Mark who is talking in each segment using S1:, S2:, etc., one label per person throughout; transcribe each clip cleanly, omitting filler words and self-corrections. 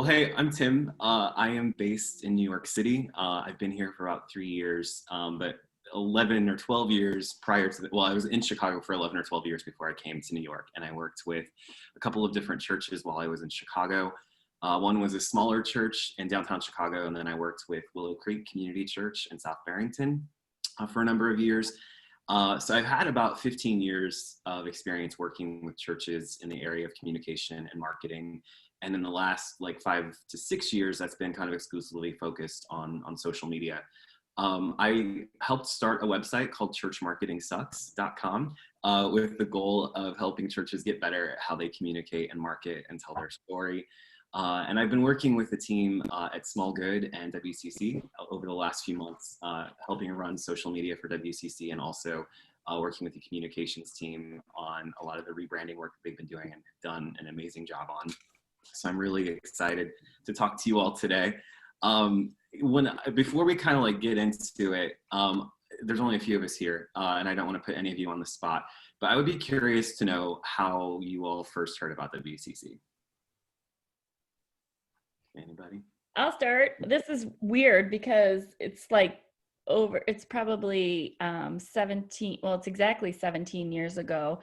S1: Well, hey, I'm Tim. I am based in New York City. I've been here for about 3 years, but 11 or 12 years prior to that. Well, I was in Chicago for 11 or 12 years before I came to New York, and I worked with a couple of different churches while I was in Chicago. One was a smaller church in downtown Chicago, and then I worked with Willow Creek Community Church in South Barrington for a number of years. So I've had about 15 years of experience working with churches in the area of communication and marketing. And in the last 5 to 6 years, that's been kind of exclusively focused on social media. I helped start a website called churchmarketingsucks.com with the goal of helping churches get better at how they communicate and market and tell their story. And I've been working with the team at Small Good and WCC over the last few months, helping run social media for WCC and also working with the communications team on a lot of the rebranding work that they've been doing and done an amazing job on. So I'm really excited to talk to you all today. Before we kind of get into it, there's only a few of us here, and I don't want to put any of you on the spot, but I would be curious to know how you all first heard about WCC. Anybody?
S2: I'll start. This is weird because it's it's probably 17, well, it's exactly 17 years ago.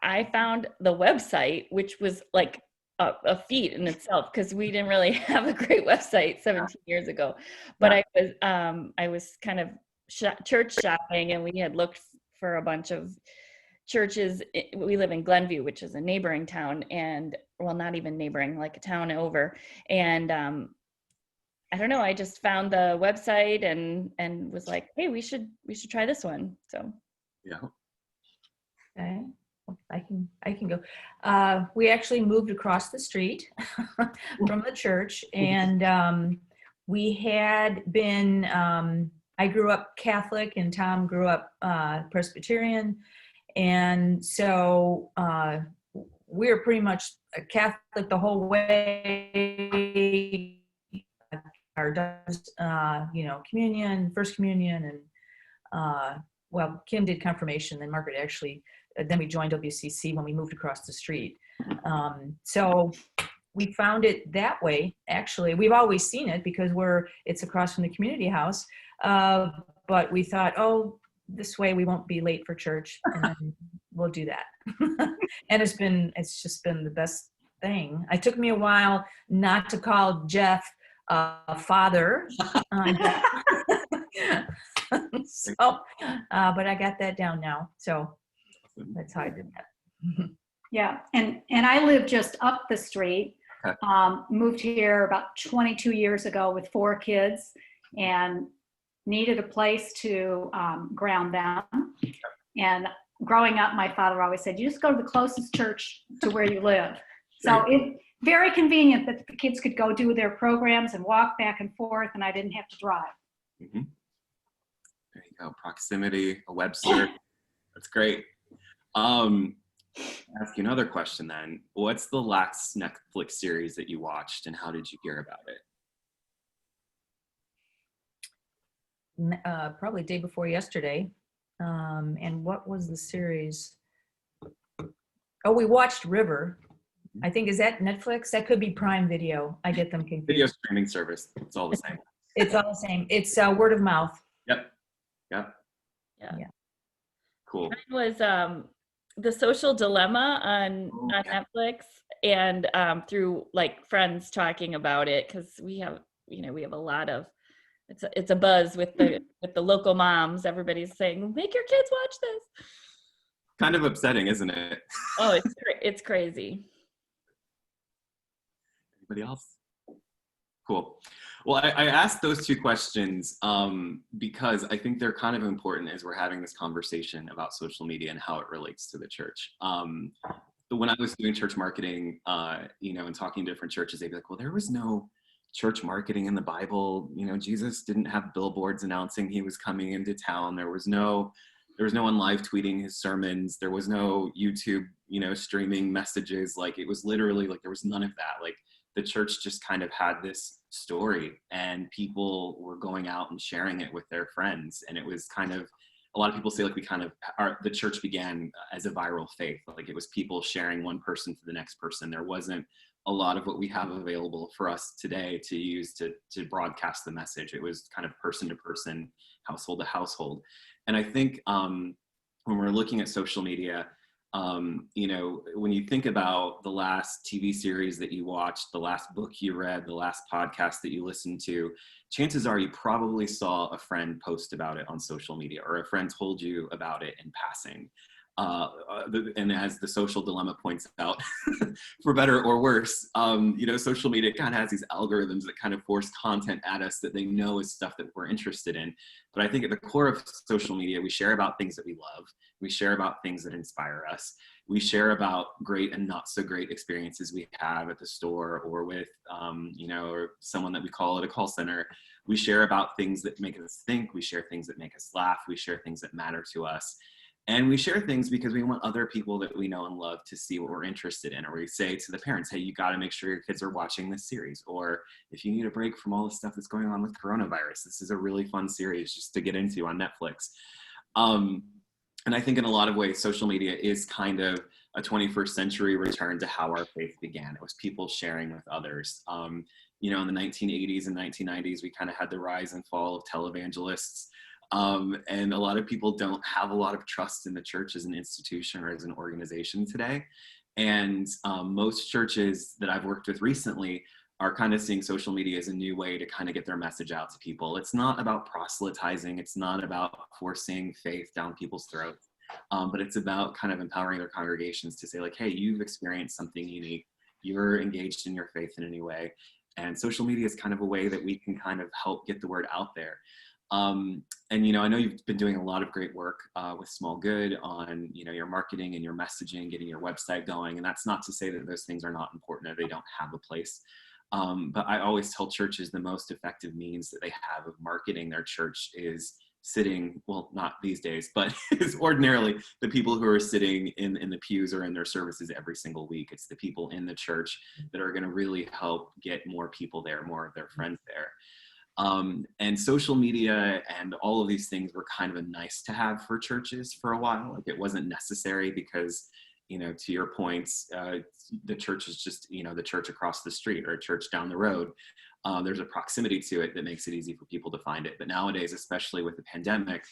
S2: I found the website, which was like a feat in itself because we didn't really have a great website 17 years ago. But I was kind of church shopping, and we had looked for a bunch of churches. We live in Glenview, which is a neighboring town, and well, not even neighboring, like a town over. And I don't know, I just found the website and was like, hey, we should try this one. So
S1: yeah.
S3: Okay. I can go. We actually moved across the street from the church, and we had been, I grew up Catholic and Tom grew up Presbyterian. And so we're pretty much Catholic the whole way. Our communion, first communion, and well, Kim did confirmation, then Margaret actually, then we joined WCC when we moved across the street. So we found it that way. Actually, we've always seen it because it's across from the community house. But we thought, oh, this way we won't be late for church, and then we'll do that. And it's just been the best thing. It took me a while not to call Jeff father. So, but I got that down now. So that's how I did that.
S4: Yeah, and I live just up the street. Moved here about 22 years ago with 4 kids, and needed a place to ground them. And growing up, my father always said, you just go to the closest church to where you live. So it's very convenient that the kids could go do their programs and walk back and forth, and I didn't have to drive.
S1: Mm-hmm. There you go, proximity, a web search. That's great. Ask you another question then. What's the last Netflix series that you watched, and how did you hear about it?
S3: Probably day before yesterday. And what was the series? Oh, we watched River. I think, is that Netflix? That could be Prime Video. I get them confused.
S1: Video streaming service. It's all the same.
S3: It's all the same. It's word of mouth.
S1: Yep.
S2: Yeah.
S1: Cool.
S2: Mine was The Social Dilemma on Netflix, and through friends talking about it, because we have a lot of, it's a buzz with the local moms. Everybody's saying, make your kids watch this.
S1: Kind of upsetting, isn't it?
S2: Oh, it's crazy.
S1: Anybody else? Cool. Well, I asked those 2 questions because I think they're kind of important as we're having this conversation about social media and how it relates to the church. When I was doing church marketing, and talking to different churches, they'd be like, well, there was no church marketing in the Bible. Jesus didn't have billboards announcing he was coming into town. There was no one live tweeting his sermons. There was no YouTube, streaming messages. It was literally there was none of that. The church just kind of had this story, and people were going out and sharing it with their friends. And it was kind of, a lot of people say the church began as a viral faith. It was people sharing one person to the next person. There wasn't a lot of what we have available for us today to use to broadcast the message. It was kind of person to person, household to household. And I think when we're looking at social media, you know, when you think about the last TV series that you watched, the last book you read, the last podcast that you listened to, chances are you probably saw a friend post about it on social media, or a friend told you about it in passing. And as the social dilemma points out, for better or worse, you know, social media kind of has these algorithms that kind of force content at us that they know is stuff that we're interested in. But I think at the core of social media, we share about things that we love. We share about things that inspire us. We share about great and not so great experiences we have at the store, or with, you know, or someone that we call at a call center. We share about things that make us think. We share things that make us laugh. We share things that matter to us. And we share things because we want other people that we know and love to see what we're interested in. Or we say to the parents, hey, you got to make sure your kids are watching this series. Or if you need a break from all the stuff that's going on with coronavirus, this is a really fun series just to get into on Netflix. And I think in a lot of ways, social media is kind of a 21st century return to how our faith began. It was people sharing with others. You know, in the 1980s and 1990s, we kind of had the rise and fall of televangelists. And a lot of people don't have a lot of trust in the church as an institution or as an organization today. And most churches that I've worked with recently are kind of seeing social media as a new way to kind of get their message out to people. It's not about proselytizing. It's not about forcing faith down people's throats. But it's about kind of empowering their congregations to say, like, hey, you've experienced something unique. You're engaged in your faith in any way. And social media is kind of a way that we can kind of help get the word out there. And, you know, I know you've been doing a lot of great work with Small Good on, you know, your marketing and your messaging, getting your website going. And that's not to say that those things are not important or they don't have a place. But I always tell churches the most effective means that they have of marketing their church is sitting, well, not these days, but it's ordinarily the people who are sitting in the pews or in their services every single week. It's the people in the church that are going to really help get more people there, more of their friends there. And social media and all of these things were kind of a nice to have for churches for a while. Like, it wasn't necessary because, you know, to your points, the church is just, you know, the church across the street or a church down the road. There's a proximity to it that makes it easy for people to find it. But nowadays, especially with the pandemic,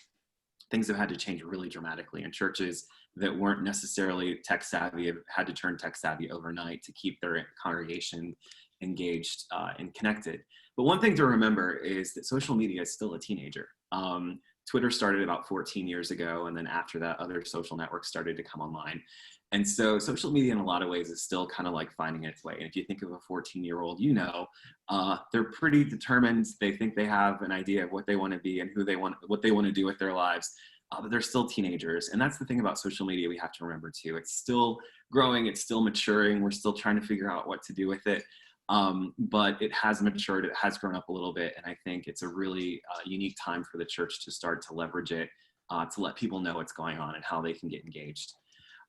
S1: things have had to change really dramatically, and churches that weren't necessarily tech savvy have had to turn tech savvy overnight to keep their congregation engaged and connected. But one thing to remember is that social media is still a teenager. Twitter started about 14 years ago, and then after that, other social networks started to come online. And so social media in a lot of ways is still kind of like finding its way. And if you think of a 14-year-old, you know, they're pretty determined. They think they have an idea of what they want to be and what they want to do with their lives. But they're still teenagers. And that's the thing about social media we have to remember too. It's still growing, it's still maturing. We're still trying to figure out what to do with it. But it has matured, it has grown up a little bit. And I think it's a really unique time for the church to start to leverage it, to let people know what's going on and how they can get engaged.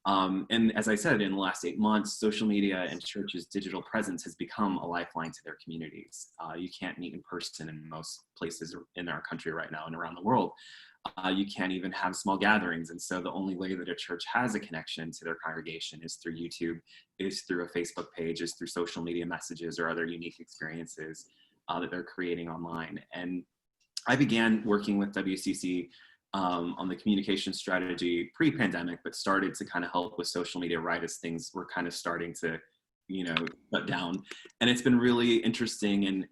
S1: And as I said, in the last 8 months, social media and church's digital presence has become a lifeline to their communities. You can't meet in person in most places in our country right now and around the world. You can't even have small gatherings. And so the only way that a church has a connection to their congregation is through YouTube, is through a Facebook page, is through social media messages or other unique experiences that they're creating online. And I began working with WCC on the communication strategy pre-pandemic, but started to kind of help with social media right as things were kind of starting to, you know, shut down. And it's been really interesting and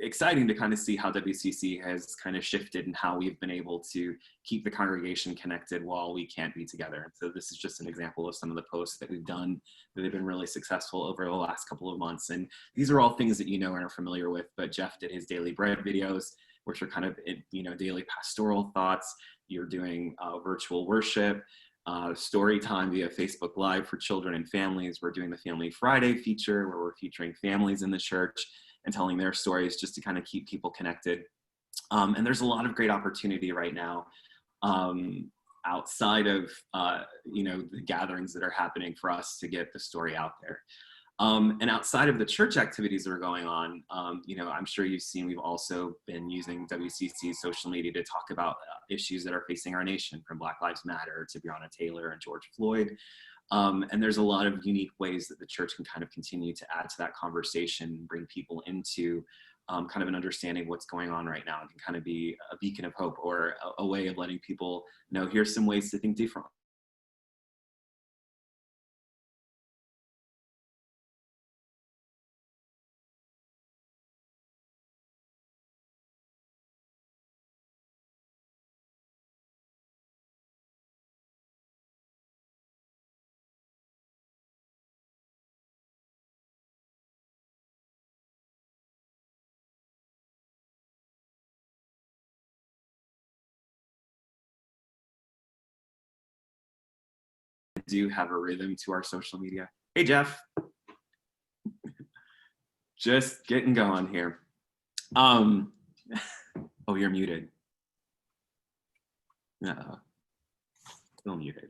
S1: exciting to kind of see how WCC has kind of shifted and how we've been able to keep the congregation connected while we can't be together. And so this is just an example of some of the posts that we've done that have been really successful over the last couple of months. And these are all things that you know and are familiar with, but Jeff did his Daily Bread videos, which are kind of, you know, daily pastoral thoughts. You're doing virtual worship, story time via Facebook Live for children and families. We're doing the Family Friday feature where we're featuring families in the church and telling their stories just to kind of keep people connected. And there's a lot of great opportunity right now outside of, you know, the gatherings that are happening for us to get the story out there. And outside of the church activities that are going on, I'm sure you've seen, we've also been using WCC social media to talk about issues that are facing our nation, from Black Lives Matter to Breonna Taylor and George Floyd. And there's a lot of unique ways that the church can kind of continue to add to that conversation, bring people into kind of an understanding of what's going on right now. It can kind of be a beacon of hope, or a way of letting people know, here's some ways to think differently. Do have a rhythm to our social media. Hey, Jeff. Just getting going here. Oh, you're muted. Still muted.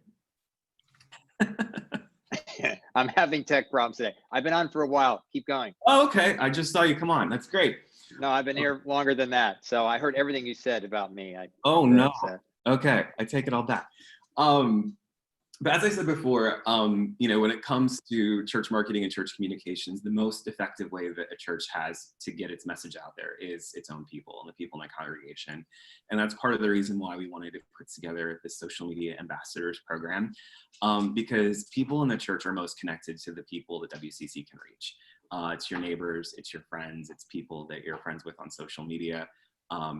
S5: I'm having tech problems today. I've been on for a while. Keep going.
S1: Oh, okay. I just saw you come on. That's great.
S5: No, I've been here longer than that. So I heard everything you said about me.
S1: Oh, no. Okay. I take it all back. But as I said before, when it comes to church marketing and church communications, the most effective way that a church has to get its message out there is its own people and the people in the congregation. And that's part of the reason why we wanted to put together this social media ambassadors program, because people in the church are most connected to the people that WCC can reach. It's your neighbors, it's your friends, it's people that you're friends with on social media,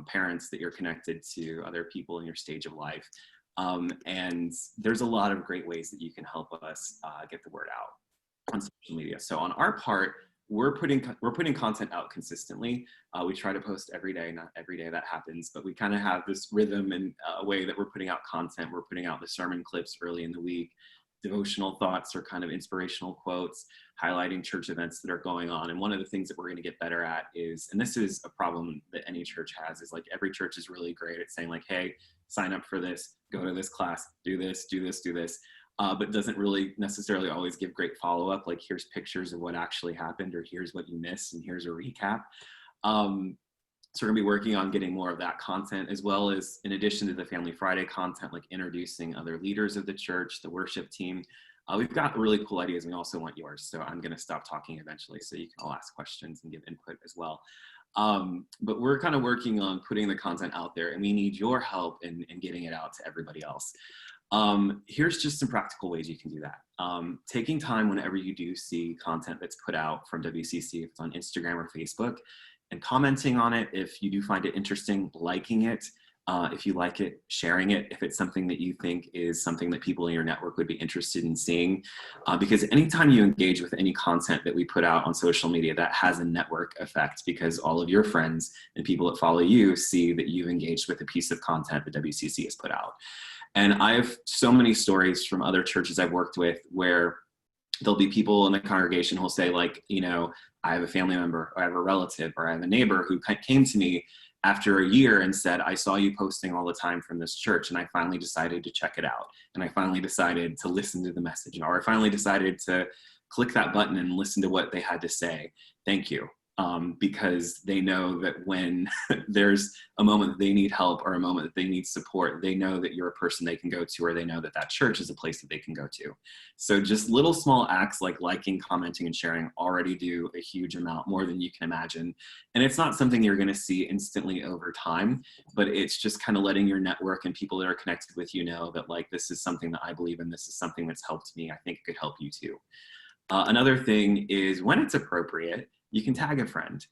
S1: parents that you're connected to, other people in your stage of life. And there's a lot of great ways that you can help us get the word out on social media. So on our part, we're putting content out consistently. We try to post every day. Not every day that happens, but we kind of have this rhythm and a way that we're putting out content. We're putting out the sermon clips early in the week, devotional thoughts or kind of inspirational quotes, highlighting church events that are going on. And one of the things that we're going to get better at is, and this is a problem that any church has, is like every church is really great at saying like, hey, sign up for this, go to this class, do this, do this, do this, but doesn't really necessarily always give great follow-up, like here's pictures of what actually happened, or here's what you missed, and here's a recap. So we're gonna be working on getting more of that content, as well as, in addition to the Family Friday content, like introducing other leaders of the church, the worship team. We've got really cool ideas, and we also want yours. So I'm gonna stop talking eventually so you can all ask questions and give input as well. But we're kind of working on putting the content out there, and we need your help in getting it out to everybody else. Here's just some practical ways you can do that. Taking time whenever you do see content that's put out from WCC, if it's on Instagram or Facebook, and commenting on it if you do find it interesting, liking it, if you like it, sharing it, if it's something that you think is something that people in your network would be interested in seeing. Because anytime you engage with any content that we put out on social media, that has a network effect, because all of your friends and people that follow you see that you've engaged with a piece of content that WCC has put out. And I have so many stories from other churches I've worked with where there'll be people in the congregation who'll say like, I have a family member, or I have a relative, or I have a neighbor who came to me after a year and said, I saw you posting all the time from this church, and I finally decided to check it out. And I finally decided to listen to the message, or I finally decided to click that button and listen to what they had to say. Thank you. Because they know that when there's a moment that they need help, or a moment that they need support, they know that you're a person they can go to, or they know that that church is a place that they can go to. So just little small acts like liking, commenting, and sharing already do a huge amount, more than you can imagine. And it's not something you're going to see instantly over time, but it's just kind of letting your network and people that are connected with you know that like, this is something that I believe in, this is something that's helped me, I think it could help you too. Another thing is, when it's appropriate, you can tag a friend.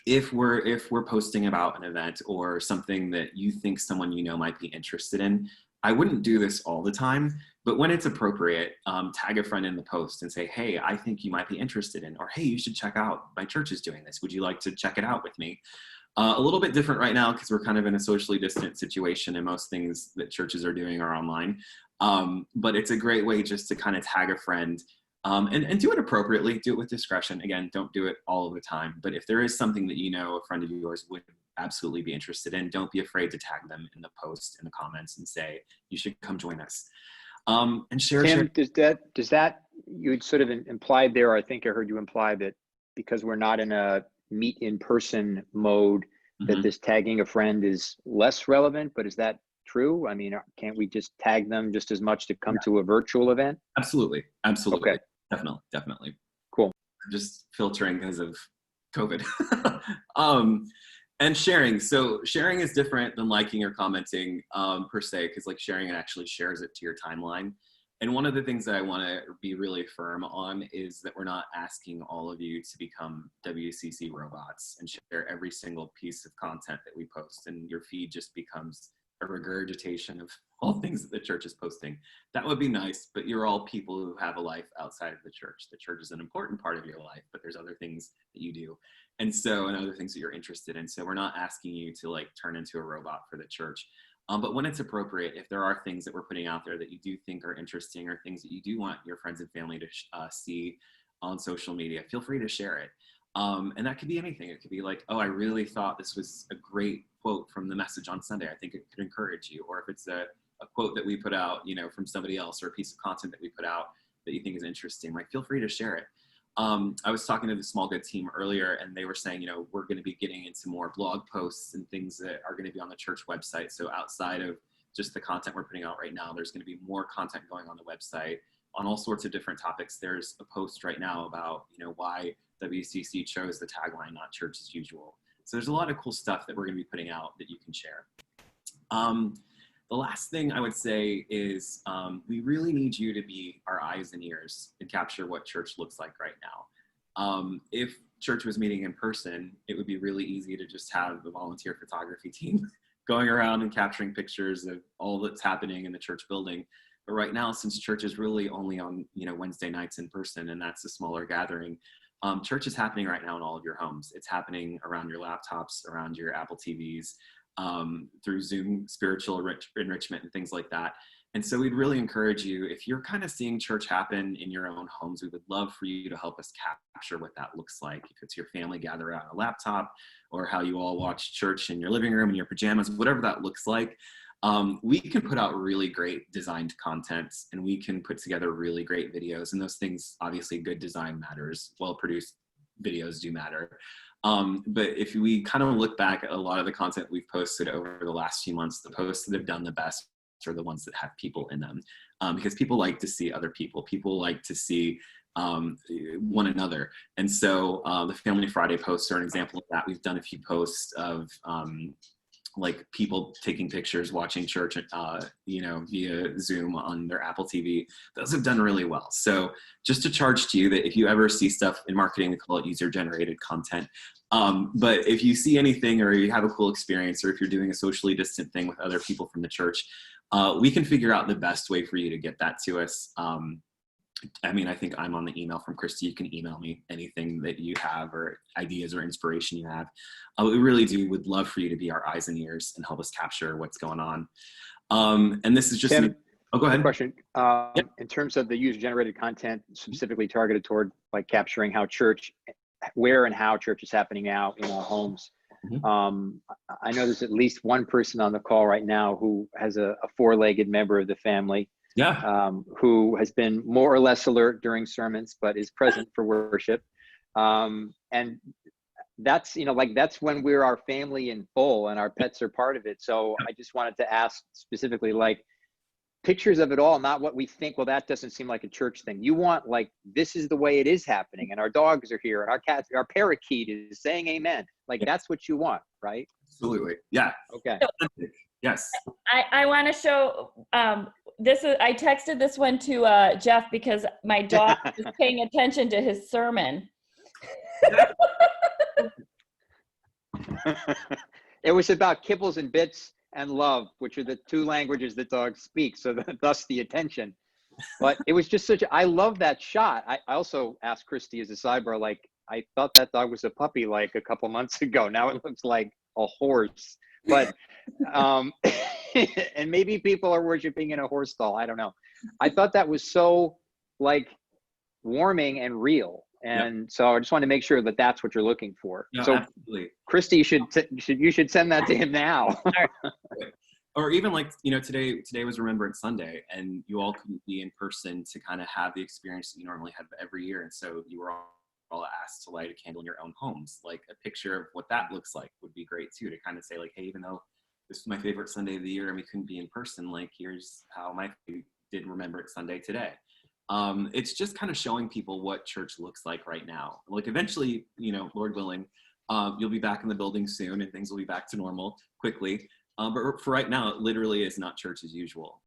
S1: If we're posting about an event or something that you think someone you know might be interested in, I wouldn't do this all the time, but when it's appropriate, tag a friend in the post and say, hey, I think you might be interested in, or hey, you should check out, my church is doing this, would you like to check it out with me? A little bit different right now because we're kind of in a socially distant situation, and most things that churches are doing are online. But it's a great way just to kind of tag a friend. And do it appropriately, do it with discretion. Again, don't do it all of the time. But if there is something that you know a friend of yours would absolutely be interested in, don't be afraid to tag them in the post, in the comments, and say, you should come join us. And share.
S5: Tim, does that you'd sort of implied there, I think I heard you imply that because we're not in a meet in person mode, that this tagging a friend is less relevant, but is that true? I mean, can't we just tag them just as much to come to a virtual event?
S1: Absolutely.
S5: Okay.
S1: Definitely.
S5: Cool.
S1: Just filtering because of COVID. And sharing. So sharing is different than liking or commenting per se, because like sharing, it actually shares it to your timeline. And one of the things that I want to be really firm on is that we're not asking all of you to become WCC robots and share every single piece of content that we post, and your feed just becomes a regurgitation of all things that the church is posting. That would be nice, but you're all people who have a life outside of the church. The church is an important part of your life, but there's other things that you do. And other things that you're interested in. So we're not asking you to like turn into a robot for the church. But when it's appropriate, if there are things that we're putting out there that you do think are interesting or things that you do want your friends and family to see on social media, feel free to share it. And that could be anything. It could be like, oh, I really thought this was a great quote from the message on Sunday. I think it could encourage you. Or if it's a quote that we put out, from somebody else, or a piece of content that we put out that you think is interesting, like feel free to share it. I was talking to the small good team earlier, and they were saying, we're going to be getting into more blog posts and things that are going to be on the church website. So outside of just the content we're putting out right now, there's going to be more content going on the website on all sorts of different topics. There's a post right now about, why WCC chose the tagline, not church as usual. So there's a lot of cool stuff that we're going to be putting out that you can share. The last thing I would say is we really need you to be our eyes and ears and capture what church looks like right now. If church was meeting in person, it would be really easy to just have the volunteer photography team going around and capturing pictures of all that's happening in the church building. But right now, since church is really only on Wednesday nights in person, and that's a smaller gathering, church is happening right now in all of your homes. It's happening around your laptops, around your Apple TVs, through Zoom spiritual enrichment and things like that. And so we'd really encourage you, if you're kind of seeing church happen in your own homes, we would love for you to help us capture what that looks like. If it's your family gathered around a laptop, or how you all watch church in your living room in your pajamas, whatever that looks like, we can put out really great designed content, and we can put together really great videos. And those things, obviously good design matters, well-produced videos do matter. But if we kind of look back at a lot of the content we've posted over the last few months, the posts that have done the best are the ones that have people in them, because people like to see other people. People like to see one another. And so the Family Friday posts are an example of that. We've done a few posts of like people taking pictures, watching church, via Zoom on their Apple TV. Those have done really well. So just to charge to you that if you ever see stuff in marketing, we call it user-generated content. But if you see anything, or you have a cool experience, or if you're doing a socially distant thing with other people from the church, we can figure out the best way for you to get that to us. I think I'm on the email from Christy. You can email me anything that you have, or ideas or inspiration you have. We really would love for you to be our eyes and ears and help us capture what's going on. And this is just
S5: Tim,
S1: go ahead.
S5: Question. In terms of the user-generated content specifically targeted toward like capturing where and how church is happening now in our homes. I know there's at least one person on the call right now who has a four-legged member of the family. Who has been more or less alert during sermons, but is present for worship. And that's, that's when we're our family in full and our pets are part of it. So I just wanted to ask specifically, like, pictures of it all, not what we think, well, that doesn't seem like a church thing. You want, like, this is the way it is happening, and our dogs are here, and our cats, our parakeet is saying amen. Like, that's what you want, right?
S1: Absolutely. Yeah.
S5: Okay.
S1: Yes.
S2: I want to show, I texted this one to Jeff because my dog is paying attention to his sermon.
S5: It was about kibbles and bits and love, which are the two languages that dogs speak. So thus the attention. But it was just I love that shot. I also asked Christy as a sidebar, like, I thought that dog was a puppy like a couple months ago. Now it looks like a horse. But and maybe people are worshiping in a horse stall. I don't know. I thought that was so like warming and real. And so I just wanted to make sure that that's what you're looking for.
S1: No,
S5: so
S1: absolutely.
S5: Christy, you should send that to him now.
S1: or even like, you know, today was Remembrance Sunday, and you all couldn't be in person to kind of have the experience that you normally have every year. And so you were all asked to light a candle in your own homes. Like a picture of what that looks like would be great too, to kind of say like, hey, even though this is my favorite Sunday of the year and we couldn't be in person, like here's how my family did Remembrance Sunday today. It's just kind of showing people what church looks like right now. Like eventually, you know, Lord willing, you'll be back in the building soon and things will be back to normal quickly. But for right now, it literally is not church as usual.